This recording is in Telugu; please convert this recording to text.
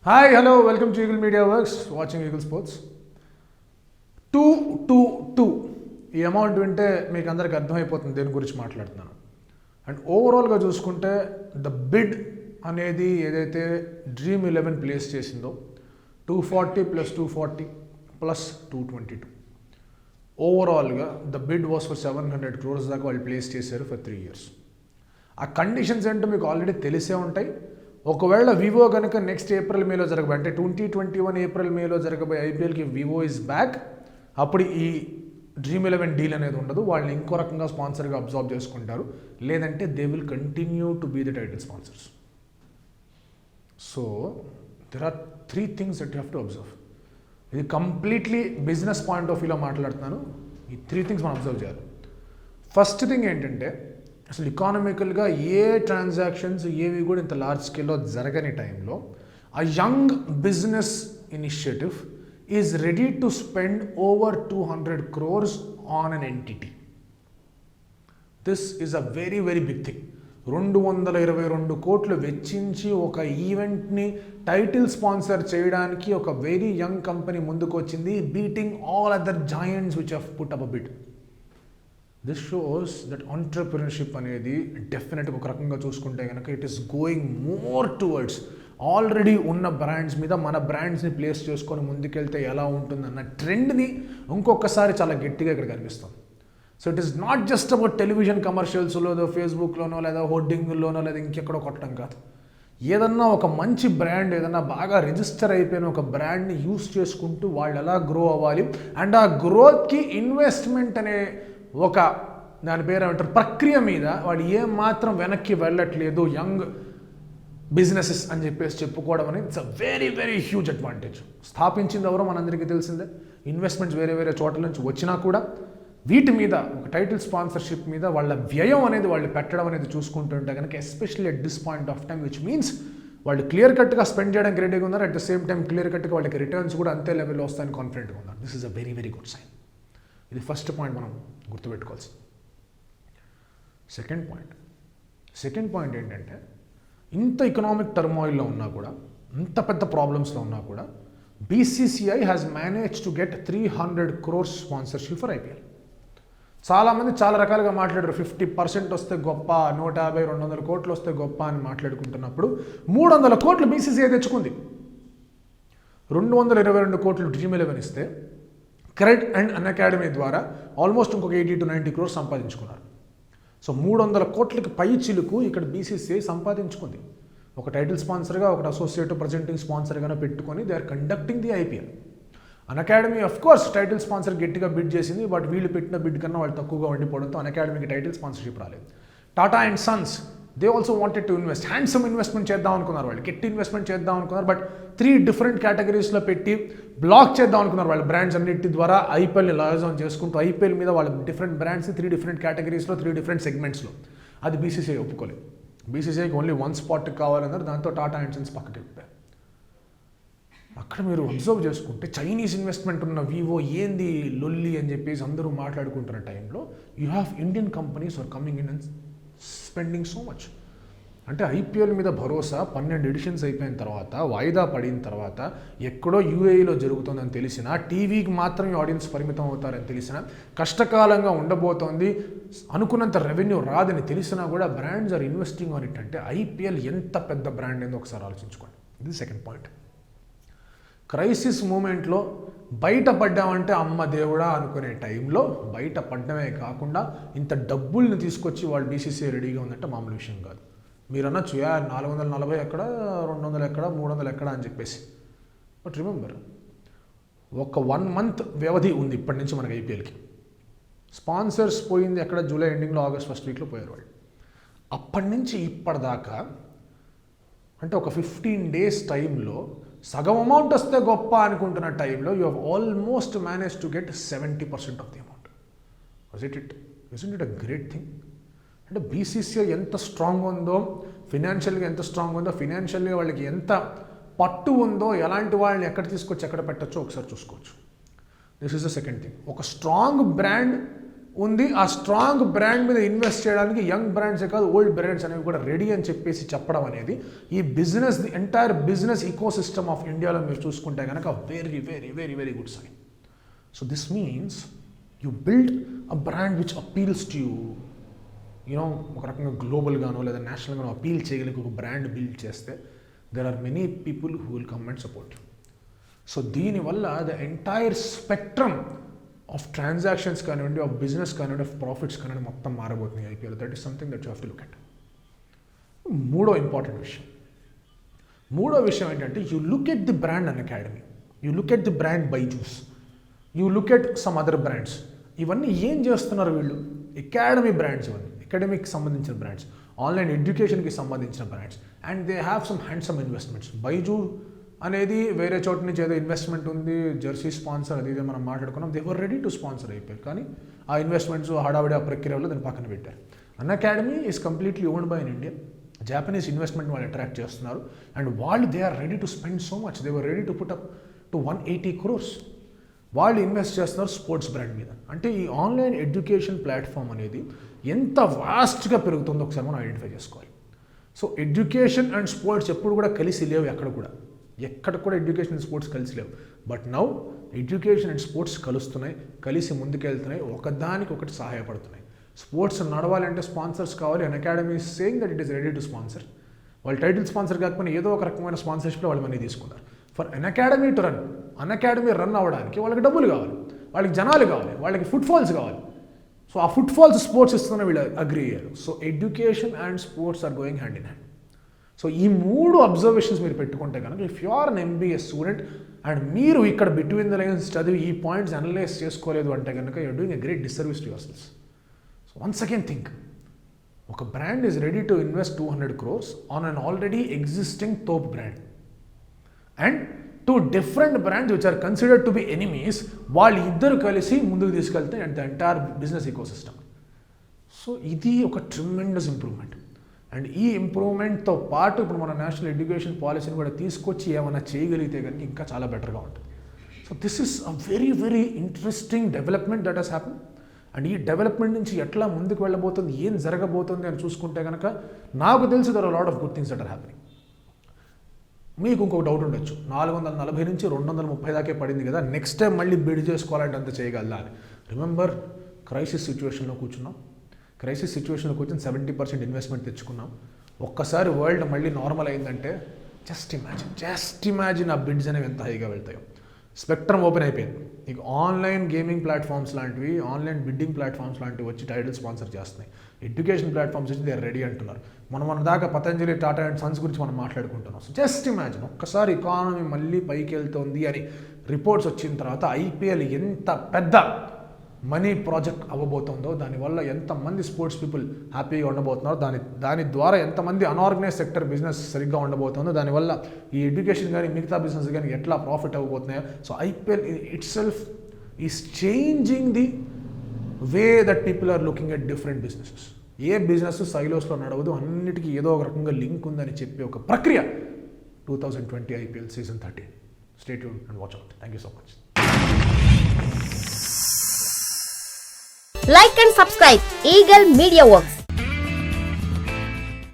Hi hello welcome to eagle media works watching eagle sports. 222 ఈ అమౌంట్ వింటే మీకు అందరికి అర్థమైపోతుంది దేని గురించి మాట్లాడుతున్నాను. అండ్ ఓవరాల్గా చూసుకుంటే ద బిడ్ అనేది ఏదైతే డ్రీమ్11 ప్లేస్ చేసిందో 240 + 240 + 222 ఓవరాల్గా the bid was for 700 crores దాకా వాళ్ళు ప్లేస్ చేశారు ఫర్ 3 years. ఆ కండిషన్స్ ఏంటో మీకు ఆల్రెడీ తెలిసే ఉంటాయి. ఒకవేళ వివో కనుక నెక్స్ట్ ఏప్రిల్ మేలో జరగబోయే అంటే 2021 ఏప్రిల్ మేలో జరగబోయే ఐపీఎల్కి వివో ఇస్ బ్యాక్, అప్పుడు ఈ డ్రీమ్11 డీల్ అనేది ఉండదు. వాళ్ళని ఇంకో రకంగా స్పాన్సర్గా అబ్జర్వ్ చేసుకుంటారు, లేదంటే they will continue to be the title sponsors. So there are 3 things that you have to observe. ఇది కంప్లీట్లీ బిజినెస్ పాయింట్ ఆఫ్ వ్యూలో మాట్లాడుతున్నాను. ఈ 3 things మనం అబ్జర్వ్ చేయాలి. ఫస్ట్ థింగ్ ఏంటంటే అసలు ఎకానమికల్గా ఏ ట్రాన్సాక్షన్స్ ఏవి కూడా ఇంత లార్జ్ స్కేల్లో జరగని టైంలో ఆ young business initiative is ready to spend over 200 crores on an entity. This is a very very big thing. 222 కోట్లు వెచ్చించి ఒక ఈవెంట్ని టైటిల్ స్పాన్సర్ చేయడానికి ఒక వెరీ యంగ్ కంపెనీ ముందుకు వచ్చింది, beating all other giants which have put up a bid. This shows that entrepreneurship అనేది డెఫినెట్గా ఒక రకంగా చూసుకుంటే కనుక it is going more towards already ఉన్న బ్రాండ్స్ మీద మన బ్రాండ్స్ని ప్లేస్ చేసుకొని ముందుకెళ్తే ఎలా ఉంటుందన్న ట్రెండ్ని ఇంకొకసారి చాలా గట్టిగా ఇక్కడ కనిపిస్తుంది. So it is not just about television కమర్షియల్స్లో ఫేస్బుక్లోనో లేదా హోర్డింగ్లోనో లేదా ఇంకెక్కడో కొట్టడం కాదు. ఏదన్నా ఒక మంచి బ్రాండ్, ఏదన్నా బాగా రిజిస్టర్ అయిపోయిన ఒక బ్రాండ్ని యూస్ చేసుకుంటూ వాళ్ళు ఎలా గ్రో అవ్వాలి అండ్ ఆ గ్రోత్కి ఇన్వెస్ట్మెంట్ అనే ఒక దాని పేరు ఏమంటారు ప్రక్రియ మీద వాళ్ళు ఏం మాత్రం వెనక్కి వెళ్ళట్లేదు యంగ్ బిజినెసెస్ అని చెప్పేసి చెప్పుకోవడం అనేది it's a very very huge advantage. స్థాపించింది ఎవరో మనందరికీ తెలిసిందే. ఇన్వెస్ట్మెంట్స్ వేరే వేరే చోట్ల నుంచి వచ్చినా కూడా వీటి మీద ఒక టైటిల్ స్పాన్సర్షిప్ మీద వాళ్ళ వ్యయం అనేది వాళ్ళు పెట్టడం అనేది చూసుకుంటుంటే కనుక especially at this point of time which means వాళ్ళు క్లియర్ కట్గా స్పెండ్ చేయడానికి రెడీగా ఉన్నారు. At the same time clear కట్గా వాళ్ళకి రిటర్న్స్ కూడా అంతే లెవెల్లో వస్తాయని కాన్ఫిడెంట్గా ఉన్నారు. This is a very very good sign. ఇది ఫస్ట్ పాయింట్ మనం గుర్తుపెట్టుకోవాల్సింది. సెకండ్ పాయింట్ ఏంటంటే ఇంత ఎకనామిక్ టర్మాయిల్లో ఉన్నా కూడా, ఇంత పెద్ద ప్రాబ్లమ్స్లో ఉన్నా కూడా BCCI has manage to get 300 crores sponsorship for IPL. చాలామంది చాలా రకాలుగా మాట్లాడారు. 50% వస్తే గొప్ప, 150-200 కోట్లు వస్తే గొప్ప అని మాట్లాడుకుంటున్నప్పుడు 300 కోట్లు బీసీసీఐ తెచ్చుకుంది. 222 కోట్లు డ్రీమ్11 ఇస్తే క్రెడ్ అండ్ అన్ అకాడమీ ద్వారా ఆల్మోస్ట్ ఇంకొక 80-90 crores సంపాదించుకున్నారు. సో 300 కోట్లకి పై చిలుకు ఇక్కడ బీసీసీఐ సంపాదించుకుంది. ఒక టైటిల్ స్పాన్సర్గా, ఒకటి అసోసియేట్ ప్రజెంటింగ్ స్పాన్సర్గానే పెట్టుకొని they are conducting the IPL. Unacademy of course title sponsor గట్టిగా బిడ్ చేసింది, బట్ వీళ్ళు పెట్టిన బిడ్ కన్నా వాళ్ళు తక్కువగా ఉండిపోవడంతో అన్ అకాడమీకి టైటిల్ స్పాన్సర్షిప్ రాలేదు. Tata and Sons they also wanted to invest, handsome investment చేద్దాం అనుకున్నారు, వాళ్ళు గట్టి ఇన్వెస్ట్మెంట్ చేద్దాం అనుకున్నారు. బట్ 3 different కేటగిరీస్లో పెట్టి బ్లాక్ చేద్దాం అనుకున్నారు వాళ్ళ బ్రాండ్స్ అన్నిటి ద్వారా. ఐపీఎల్ని లాయజాన్ చేసుకుంటూ ఐపీఎల్ మీద వాళ్ళ డిఫరెంట్ బ్రాండ్స్ని 3 different కేటగిరీస్లో 3 different సెగ్మెంట్స్లో. అది బీసీసీఐ ఒప్పుకోలేదు. బీసీసీఐకి ఓన్లీ 1 spot కావాలన్నారు. దాంతో టాటా అండ్ సన్స్ పక్కకి వెళ్ళిపోయారు. అక్కడ మీరు అబ్జర్వ్ చేసుకుంటే చైనీస్ ఇన్వెస్ట్మెంట్ ఉన్న వివో ఏంది లొల్లి అని చెప్పేసి అందరూ మాట్లాడుకుంటున్న టైంలో you have Indian companies are coming in and spending so much. అంటే ఐపీఎల్ మీద భరోసా 12 ఎడిషన్స్ అయిపోయిన తర్వాత, వాయిదా పడిన తర్వాత, ఎక్కడో యూఏఈలో జరుగుతుందని తెలిసిన, టీవీకి మాత్రమే ఆడియన్స్ పరిమితం అవుతారని తెలిసిన, కష్టకాలంగా ఉండబోతోంది, అనుకున్నంత రెవెన్యూ రాదని తెలిసినా కూడా brands are investing on it. అంటే ఐపీఎల్ ఎంత పెద్ద బ్రాండ్ ఏందో ఒకసారి ఆలోచించుకోండి. ఇది సెకండ్ పాయింట్. క్రైసిస్ మూమెంట్లో బయటపడ్డామంటే అమ్మ దేవుడా అనుకునే టైంలో బయటపడ్డమే కాకుండా ఇంత డబ్బుల్ని తీసుకొచ్చి వాళ్ళు బీసీసీఐ రెడీగా ఉందంటే మామూలు విషయం కాదు. మీరు అనొచ్చు 440 ఎక్కడ, 200 ఎక్కడ, 300 ఎక్కడ అని చెప్పేసి. బట్ రిమెంబర్, ఒక 1 month వ్యవధి ఉంది ఇప్పటి నుంచి మనకి ఐపీఎల్కి. స్పాన్సర్స్ పోయింది ఎక్కడ, జూలై ఎండింగ్లో, ఆగస్ట్ ఫస్ట్ వీక్లో పోయారు వాళ్ళు. అప్పటి నుంచి ఇప్పటిదాకా అంటే ఒక 15 days టైంలో సగం అమౌంట్ వస్తే గొప్ప అనుకుంటున్న టైంలో you have almost manage to get 70% of the amount. Isn't it a great thing? అంటే బీసీసీఐ ఎంత స్ట్రాంగ్ ఉందో, ఫినాన్షియల్గా ఎంత స్ట్రాంగ్ ఉందో, ఫినాన్షియల్గా వాళ్ళకి ఎంత పట్టు ఉందో, ఎలాంటి వాళ్ళని ఎక్కడ తీసుకొచ్చి ఎక్కడ పెట్టచ్చో ఒకసారి చూసుకోవచ్చు. This is the second thing. ఒక స్ట్రాంగ్ బ్రాండ్ ఉంది. ఆ స్ట్రాంగ్ బ్రాండ్ మీద ఇన్వెస్ట్ చేయడానికి యంగ్ బ్రాండ్సే కాదు ఓల్డ్ బ్రాండ్స్ అనేవి కూడా రెడీ అని చెప్పేసి చెప్పడం అనేది ఈ business, the entire business ecosystem of ఇండియాలో మీరు చూసుకుంటే కనుక very very very very good sign. So this means you build a brand which appeals to you, you know ఒక రకంగా గ్లోబల్గానో లేదా నేషనల్గానో అపీల్ చేయగలిగే ఒక బ్రాండ్ బిల్డ్ చేస్తే there are many people who will come and support you. So దీనివల్ల the entire spectrum of transactions కానివ్వండి, ఆఫ్ బిజినెస్ కానివ్వండి, ఆఫ్ ప్రాఫిట్స్ కానివ్వండి మొత్తం మారబోతుంది IPL. That is something that you have to look at. మూడో విషయం ఏంటంటే you look at the brand an academy, you look at the brand Byju's, you look at some other brands. ఇవన్నీ ఏం చేస్తున్నారు వీళ్ళు? అకాడమీ బ్రాండ్స్, ఇవన్నీ అకాడమీకి సంబంధించిన బ్రాండ్స్, ఆన్లైన్ ఎడ్యుకేషన్కి సంబంధించిన brands, and they have some handsome investments. Byju అనేది వేరే చోట నుంచి ఏదో ఇన్వెస్ట్మెంట్ ఉంది, జెర్సీ స్పాన్సర్ అది ఇదే మనం మాట్లాడుకున్నాం, they were ready to sponsor అయిపోయారు. కానీ ఆ ఇన్వెస్ట్మెంట్స్ హడావిడి ఆ ప్రక్రియలో దాన్ని పక్కన పెట్టారు. Unacademy is completely owned by in India. Japanese investment వాళ్ళు అట్రాక్ట్ చేస్తున్నారు అండ్ వాళ్ళు they are ready to spend so much, they were ready to put up to 180 crores వాళ్ళు ఇన్వెస్ట్ చేస్తున్నారు స్పోర్ట్స్ బ్రాండ్ మీద. అంటే ఈ ఆన్లైన్ ఎడ్యుకేషన్ ప్లాట్ఫామ్ అనేది ఎంత వాస్ట్గా పెరుగుతుందో ఒకసారి మనం ఐడెంటిఫై చేసుకోవాలి. సో ఎడ్యుకేషన్ అండ్ స్పోర్ట్స్ ఎప్పుడు కూడా కలిసి లేవు, ఎక్కడ కూడా ఎడ్యుకేషన్ అండ్ స్పోర్ట్స్ కలిసి లేవు. But now education and sports కలుస్తున్నాయి, కలిసి ముందుకెళ్తున్నాయి, ఒకదానికి ఒకటి సహాయపడుతున్నాయి. స్పోర్ట్స్ నడవాలంటే స్పాన్సర్స్ కావాలి. Unacademy is saying that it is ready to sponsor. వాళ్ళు టైటిల్ స్పాన్సర్ కాకపోయినా ఏదో ఒక రకమైన స్పాన్సర్షిప్లో వాళ్ళు మనీ తీసుకున్నారు. For Unacademy to run, Unacademy run అవ్వడానికి వాళ్ళకి డబ్బులు కావాలి, వాళ్ళకి జనాలు కావాలి, వాళ్ళకి ఫుట్ఫాల్స్ కావాలి. సో ఆ ఫుట్ఫాల్స్ స్పోర్ట్స్ ఇస్తున్న వీళ్ళు అగ్రీ అయ్యారు. So education and sports are going hand in hand. So ఈ 3 అబ్జర్వేషన్స్ మీరు పెట్టుకుంటే కనుక if you are an MBA student and మీరు ఇక్కడ బిట్వీన్ ద లైన్స్ చదివి ఈ పాయింట్స్ అనలైజ్ చేసుకోలేదు అంటే కనుక you're doing a great disservice to yourselves. So once again think, ఒక brand is ready to invest 200 crores on an already existing top brand and 2 different brands which are considered to be enemies, వాళ్ళు ఇద్దరు కలిసి ముందుకు తీసుకెళ్తే and the entire business ecosystem. So ఇది ఒక ట్రిమెండస్ ఇంప్రూవ్మెంట్. అండ్ ఈ ఇంప్రూవ్మెంట్తో పాటు ఇప్పుడు మన నేషనల్ ఎడ్యుకేషన్ పాలసీని కూడా తీసుకొచ్చి ఏమైనా చేయగలిగితే కనుక ఇంకా చాలా బెటర్గా ఉంటుంది. So this is a very very interesting development that has happen. And ఈ డెవలప్మెంట్ నుంచి ఎట్లా ముందుకు వెళ్ళబోతుంది, ఏం జరగబోతుంది అని చూసుకుంటే కనుక నాకు తెలిసి there are lot of good things that are happening. మీకు ఇంకొక డౌట్ ఉండొచ్చు, 440 నుంచి 230 దాకే పడింది కదా, నెక్స్ట్ టైం మళ్ళీ బిడ్ చేసుకోవాలంటే అంత చేయగలదా అని. రిమెంబర్, క్రైసిస్ సిచ్యువేషన్లో కూర్చున్నాం, క్రైసిస్ సిచ్యువేషన్లో కూర్చొని 70% ఇన్వెస్ట్మెంట్ తెచ్చుకున్నాం. ఒక్కసారి వరల్డ్ మళ్ళీ నార్మల్ అయిందంటే జస్ట్ ఇమాజిన్ ఆ బిడ్స్ అనేవి ఎంత హైగా వెళ్తాయో. స్పెక్ట్రమ్ ఓపెన్ అయిపోయింది. ఇక ఆన్లైన్ గేమింగ్ ప్లాట్ఫామ్స్ లాంటివి, ఆన్లైన్ బిడ్డింగ్ ప్లాట్ఫామ్స్ లాంటివి వచ్చి టైటిల్ స్పాన్సర్ చేస్తున్నాయి. ఎడ్యుకేషన్ ప్లాట్ఫామ్స్ వచ్చి దే ఆర్ రెడీ అంటున్నారు. మన దాకా పతంజలి, టాటా అండ్ సన్స్ గురించి మనం మాట్లాడుకుంటున్నాం. సో జస్ట్ ఇమాజిన్, ఒక్కసారి ఎకానమీ మళ్ళీ పైకి వెళ్తుంది అని రిపోర్ట్స్ వచ్చిన తర్వాత ఐపీఎల్ ఎంత పెద్ద మనీ ప్రాజెక్ట్ అవ్వబోతుందో, దానివల్ల ఎంతమంది స్పోర్ట్స్ పీపుల్ హ్యాపీగా ఉండబోతున్నారో, దాని ద్వారా ఎంతమంది అన్ఆర్గనైజ్ సెక్టర్ బిజినెస్ సరిగ్గా ఉండబోతుందో, దానివల్ల ఈ ఎడ్యుకేషన్ కానీ మిగతా బిజినెస్ కానీ ఎట్లా ప్రాఫిట్ అవ్వబోతున్నాయో. So IPL itself is changing the way that people are looking at different businesses. ఏ బిజినెస్ సైలోస్లో నడవదు, అన్నిటికీ ఏదో ఒక రకంగా లింక్ ఉందని చెప్పే ఒక ప్రక్రియ 2020 IPL Season 13. Stay tuned and watch out. Thank you so much. Like and subscribe Eagle Media Works.